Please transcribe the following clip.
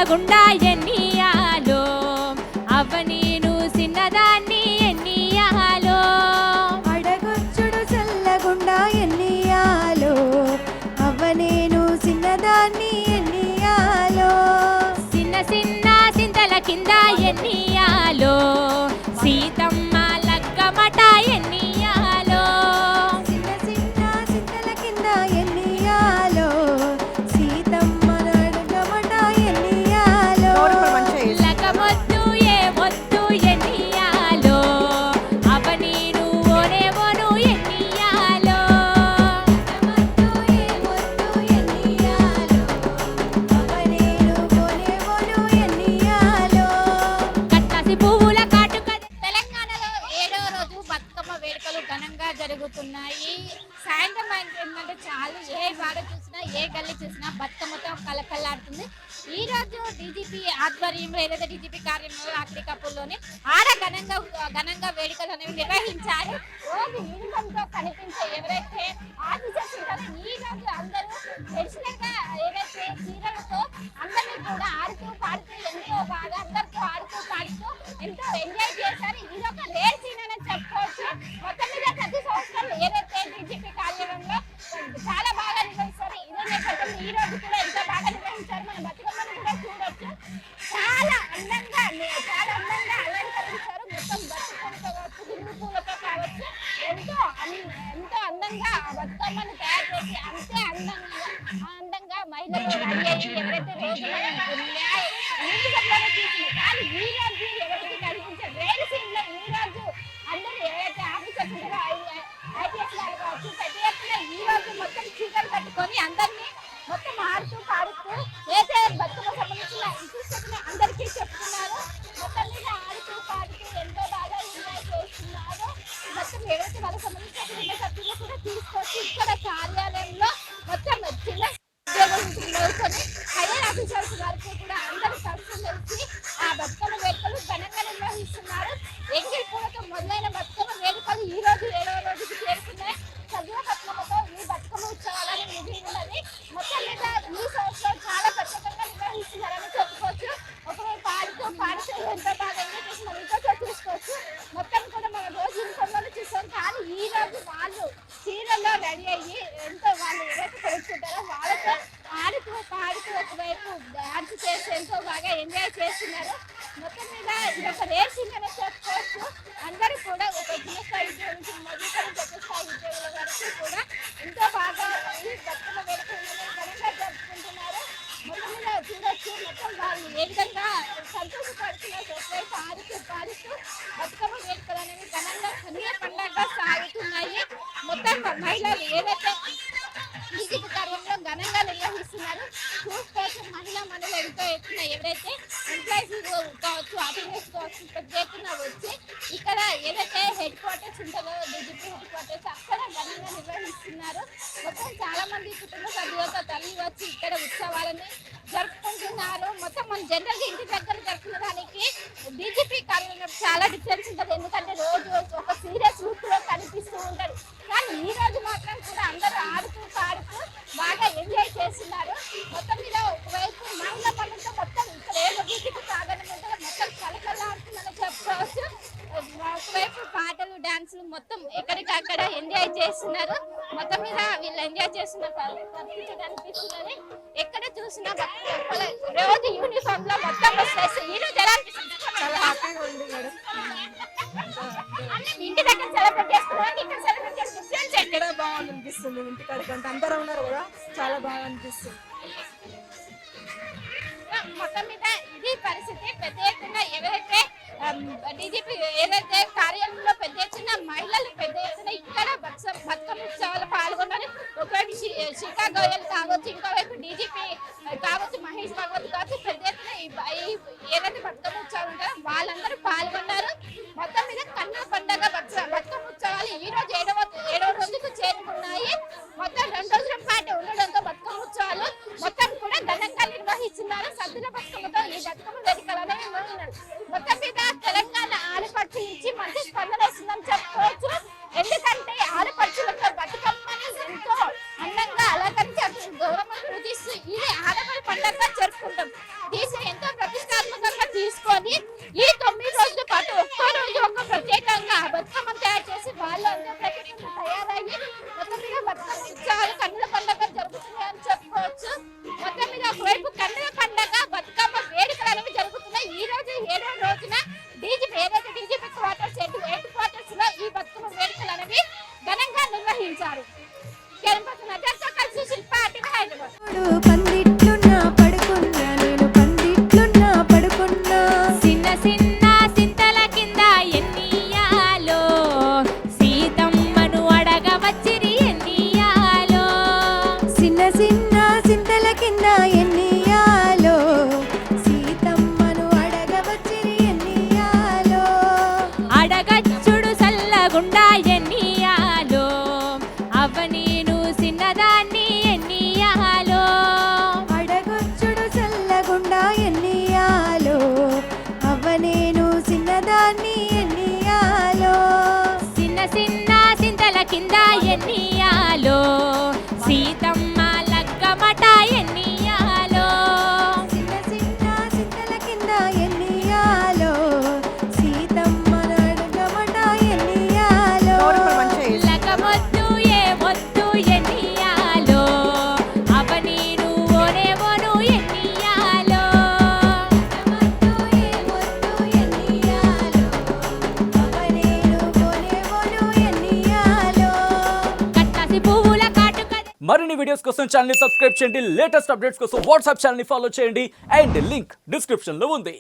చల్లగుండా ఎన్నియాలో అవ్వ నేను చిన్నదాన్ని ఎన్నియాలో అడగొచ్చుడు చల్లగుండా ఎన్నియాలో అవ్వ నేను చిన్నదాన్ని ఎన్నియాలో చిన్న చిన్న చింతల కింద ఎన్నియాలో సీతమ్మ లగ్గమట ఎన్నియాలో చిన్న చిన్న చింతల కింద ఎన్నియాలో సీతమ్మ నడగమట ఎన్నియాలో లగ్గమొద్దు ఏమొద్దు ఎన్నియాలో అవ్వ నేను ఓనేమోను ఎన్నియాలో లగ్గమొద్దు ఏమొద్దు ఎన్నియాలో అవ్వ నేను కొనేమోను ఎన్నియాలో కట్టాసి పువ్వుల కాటుక తెలంగాణలో 7వ రోజు బతుకమ్మ వేడుకలు ఘనంగా జరుగుతున్నాయి. సాయంత్రం ఏంటంటే చాలు ఏ వాడ చూసినా ఏ గల్లీ చూసినా బతుకమ్మతో కలకల్లాడుతుంది. ఈ రోజు డీజీపీ ఆధ్వర్యంలో ఏదైతే డీజీపీ కార్యాలయంలో ఆఖరి కపూర్లోని ఆడ ఘనంగా వేడుకలు అనేవి నిర్వహించారు. రోజు యూనిఫామ్తో కనిపించే ఎవరైతే ఆఫీసర్స్ ఉంటారో ఈ రోజు అందరూ ట్రెడిషనల్ గా ఏదైతే చీరలతో అందరినీ కూడా ఆడుతూ పాడుతూ ఎంతో బాగా అందరితో ఆడుతూ పాడుతూ ఎంతో ఎంజాయ్ చేశారు. ఇది ఒక రేర్ సీన్ అని చెప్పుకోవచ్చు. మొత్తం మీద ప్రతి సంవత్సరం ఏదైతే డీజీపీ కార్యాలయంలో చాలా బాగా నిర్వహిస్తారు. ఇదే నేపథ్యంలో ఈ రోజు కూడా ఎంతో బాగా నిర్వహించారు. మన బతుకమ్మను కూడా చూడొచ్చు. చాలా అందంగా అలంకరించారు. మొత్తం బతుకమ్మతో కావచ్చు, గురువు పూలతో కావచ్చు ఎంతో అందంగా ఆ బతుకమ్మను తయారు చేసి అంతే అందంగా మహిళలు రెడీ అయ్యి ఎవరైతే రోజు చూసింది కానీ ఈ రోజు ఎవరికి కనిపించే రేర్ సీన్ లో ఈ రోజు అందరూ ఎవరైతే ఆఫీసర్స్ ఉంటారో ఐపీఎస్ వాళ్ళు కావచ్చు పెద్ద ఎత్తున ఈ రోజు మొత్తం చీకలు కట్టుకొని అందరినీ మొత్తం ఆడుతూ పాడుతూ ఏదైతే బతుకమ్మ సంబంధించిన విశిష్టతను అందరికీ చెప్తున్నారు. మొత్తం మీద ఆడుతూ పాడుతూ ఎంతో బాగా ఎంజాయ్ చేస్తున్నారు. మొత్తం ఎవరైతే వాళ్ళకి సంబంధించిన కుటుంబ సభ్యులు కూడా తీసుకొచ్చి ఇక్కడ కార్యాలయంలో మొత్తం చిన్న ఉద్యోగం మొదలుకొని హైయర్ ఆఫీసర్స్ వరకు కూడా అందరూ కలిసి కలిసి ఆ బతుకమ్మ వేడుకలు ఘనంగా నిర్వహిస్తున్నారు. ఎంగిల్ పూలతో మొదలైన బతుకమ్మ వేడుకలు ఈ రోజు 7వ రోజుకి చేరుకున్నాయి. సజీవ బతుకమ్మతో ఈ బతుకమ్మ ఉత్సవాలని ముగిస్తున్నది. మొత్తం మీద ఈ సంవత్సరం చాలా ప్రత్యేకంగా నిర్వహిస్తున్నారని చెప్పుకోవచ్చు. ఒకరోజు పాడుతూ ఎంతో బాగా ఎంజాయ్ చేసిన మీతో చూసుకోవచ్చు. మొత్తం కూడా మన రోజు యూనిఫామ్లో చూస్తాం కానీ ఈ రోజు వాళ్ళు చీరల్లో రెడీ అయ్యి ఎంతో వాళ్ళు ఏదైతే తెలుసుకుంటారో వాళ్ళతో ఆడుతూ పాడుతూ ఒకవైపు డాన్స్ చేసి ఎంతో బాగా ఎంజాయ్ చేస్తున్నారు. మొత్తం మీద ఇది ఒక రేర్ సీన్ అనే చెప్పుకోవచ్చు. అందరూ కూడా ఒక చిన్న స్థాయి ఉద్యోగం నుంచి మొదలుకొని పెద్ద స్థాయి ఉద్యోగుల వరకు కూడా ఎంతో బాగా ఈ బతుకమ్మ వేడుకలను ఘనంగా జరుపుకుంటున్నారు. మొత్తం మీద చూడొచ్చు మొత్తం వాళ్ళు ఏ విధంగా సంతోషపడుతున్నారు. ఒకవైపు ఆడుతూ పాడుతూ బతుకమ్మ వేడుకలు అనేవి ఘనంగా కన్య పండుగగా సాగుతున్నాయి. మొత్తం మహిళలు ఏదైతే డీజీపీ కార్యంలో ఘనంగా నిర్వహిస్తున్నారు. చూసుకోవచ్చు మహిళా మండలి ఎంతో ఎత్తున ఎవరైతే ఎంప్లాయీస్ కావచ్చు అటెండర్స్ కావచ్చు పెద్ద ఎత్తున వచ్చి ఇక్కడ ఏదైతే హెడ్ క్వార్టర్స్ ఉంటుందో డీజీపీ హెడ్ క్వార్టర్స్ అక్కడ ఘనంగా నిర్వహిస్తున్నారు. మొత్తం చాలా మంది కుటుంబ సభ్యులతో తల్లి వచ్చి ఇక్కడ ఉత్సవాలని జరుపుకుంటున్నారు. మొత్తం మన జనరల్గా ఇంటి దగ్గర జరుపుకునే దానికి డీజీపీ కార్యాలయం చాలా డిఫరెన్స్ ఉంటుంది. ఎందుకంటే రోజు ఒక సీరియస్ లుక్ లో కనిపిస్తూ ఉంటారు. కానీ ఈ రోజు మాత్రం కూడా అందరూ ఆడుతూ పాడుతూ బాగా ఎంజాయ్ చేస్తున్నారు. మొత్తం మీద ఒకవైపు మహిళా పండుగతో మొత్తం ఇక్కడ ఏదో డీజీపీ ప్రాధాన్యం ఉంటుందో మొత్తం కలకలాడుతుందని చెప్పుకోవచ్చు. ఒకవైపు పాటలు డాన్సులు మొత్తం ఎక్కడికక్కడ ఎంజాయ్ చేస్తున్నారు. మొత్తం మీద వీళ్ళు ఎంజాయ్ చేస్తున్న పరిస్థితి కనిపిస్తున్నది. ఎక్కడ చూసినా రోజు యూనిఫామ్ లో మొత్తం స్ట్రెస్. ఈ రోజు ఎలా అనిపిస్తుంది? ఇంటి దగ్గర సెలబ్రేట్ చేసుకున్నాను ఇక్కడ సెలబ్రేట్ చేసుకుంటే ఎక్కడ బాగా అనిపిస్తుంది. ఇంటికాడ కంటే అందరూ ఉన్నారు కదా చాలా బాగా అనిపిస్తుంది. మొత్తం మీద ఇది పరిస్థితి. పెద్ద ఎత్తున ఎవరైతే డీజీపీ ఏదైతే కార్యాలయంలో పెద్ద ఎత్తున మహిళలు పెద్ద ఎత్తున ఇక్కడ బతుకమ్మ ఉత్సవాలు పాల్గొన్నారు. ఒకవైపు శిఖా గోయల్ కావచ్చు, ఇంకోవైపు డీజీపీ కావచ్చు, మహేష్ భగవత్ కావచ్చు పెద్ద ఎత్తున ఏదైతే బతుకమ్మ ఉత్సవాలు ఉంటారో వాళ్ళందరూ పాల్గొన్నారు. మొత్తం మీద కన్నా పండగ బతుకమ్మ ఉత్సవాలు ఈ రోజు 7వ రోజుకు చేరుకున్నాయి. మొత్తం 2 రోజుల పాటు ఉండడంతో బతుకమ్మ ఉత్సవాలు మొత్తం కూడా ఘనంగా నిర్వహిస్తున్నారు. సద్దుల బతుకమ్మతో ఈ బతుకమ్మ వేడుకలు అనేవి మొదలైనవి. మొత్తం మీద తెలంగాణ ఆడపడుచు నుంచి మంచి స్పందన వస్తుందని చెప్పుకోవచ్చు. ఎందుకంటే ఆడపడుచులతో బతుకమ్మని ఎంతో అందంగా అలంకరించి గౌరవం ఇది ఆడపడి పండుగగా జరుపుకుంటాం. కింద ఎన్నియాలో సీతమ్మ లగ్గమట ఎన్నియాలో చిన్న చిన్న చింతల కింద ఎన్నియాలో సీతమ్మ నడగమట ఎన్నియాలో లగ్గమొద్దు ఏ మొద్దు ఎన్నియాలో అవని నువ్వోనేమోను ఎన్నియాలో కట్టాసి పువ్వుల కాటుక మరిన్ని వీడియోస్ కోసం ఛానల్ ని సబ్స్క్రైబ్ చేయండి. లేటెస్ట్ అప్డేట్స్ కోసం వాట్సాప్ ఛానల్ ని ఫాలో చేయండి. అండ్ లింక్ డిస్క్రిప్షన్ లో ఉంది.